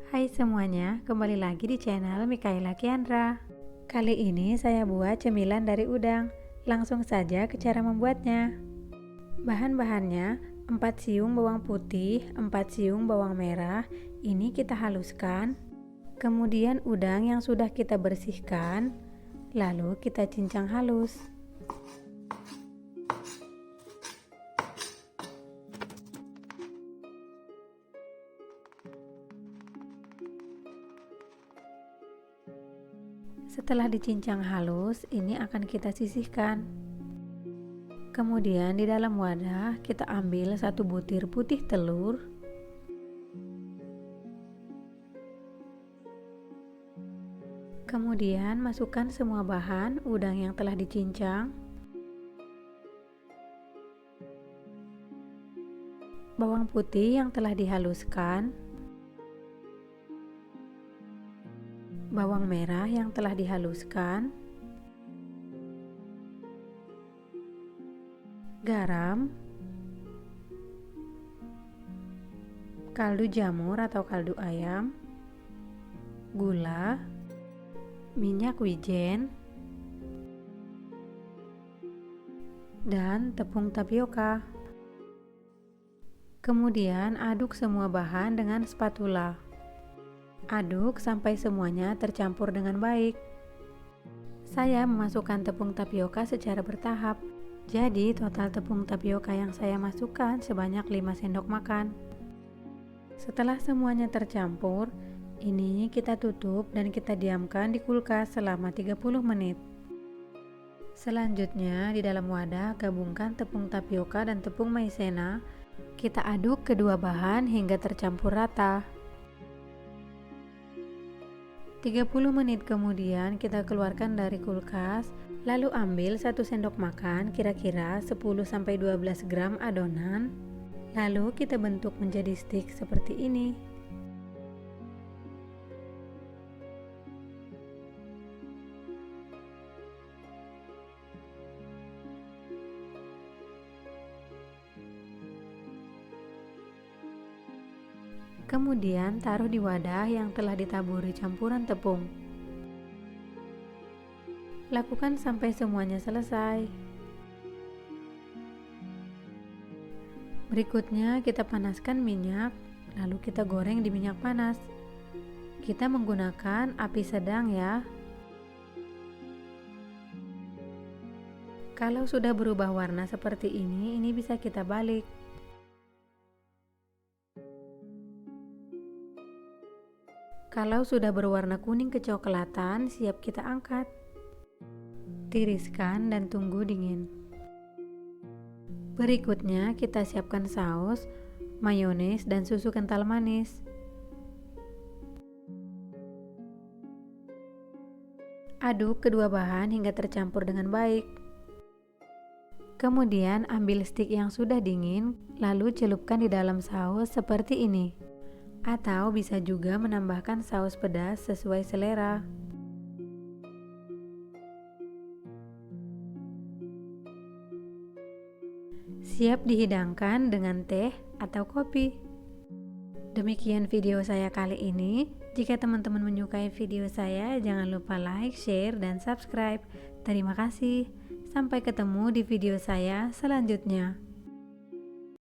Hai semuanya, kembali lagi di channel Mikaela Kiandra. Kali ini saya buat cemilan dari udang. Langsung saja ke cara membuatnya. Bahan-bahannya 4 siung bawang putih, 4 siung bawang merah. Ini kita haluskan. Kemudian udang yang sudah kita bersihkan, lalu kita cincang halus. Setelah dicincang halus, ini akan kita sisihkan. Kemudian di dalam wadah kita ambil 1 butir putih telur, kemudian masukkan semua bahan udang yang telah dicincang, bawang putih yang telah dihaluskan, bawang merah yang telah dihaluskan, garam, kaldu jamur atau kaldu ayam, gula, minyak wijen, dan tepung tapioka. Kemudian aduk semua bahan dengan spatula. Aduk sampai semuanya tercampur dengan baik. Saya memasukkan tepung tapioka secara bertahap. Jadi total tepung tapioka yang saya masukkan sebanyak 5 sendok makan. Setelah semuanya tercampur, ini kita tutup dan kita diamkan di kulkas selama 30 menit. Selanjutnya di dalam wadah gabungkan tepung tapioka dan tepung maizena. Kita aduk kedua bahan hingga tercampur rata. 30 menit kemudian kita keluarkan dari kulkas, lalu ambil 1 sendok makan kira-kira 10-12 gram adonan, lalu kita bentuk menjadi stik seperti ini. Kemudian taruh di wadah yang telah ditaburi campuran tepung. Lakukan sampai semuanya selesai. Berikutnya kita panaskan minyak, lalu kita goreng di minyak panas. Kita menggunakan api sedang ya. Kalau sudah berubah warna seperti ini bisa kita balik. Kalau sudah berwarna kuning kecoklatan, siap kita angkat. Tiriskan dan tunggu dingin. Berikutnya kita siapkan saus, mayones, dan susu kental manis. Aduk kedua bahan hingga tercampur dengan baik. Kemudian ambil stik yang sudah dingin, lalu celupkan di dalam saus seperti ini. Atau bisa juga menambahkan saus pedas sesuai selera. Siap dihidangkan dengan teh atau kopi. Demikian video saya kali ini. Jika teman-teman menyukai video saya, jangan lupa like, share, dan subscribe. Terima kasih. Sampai ketemu di video saya selanjutnya.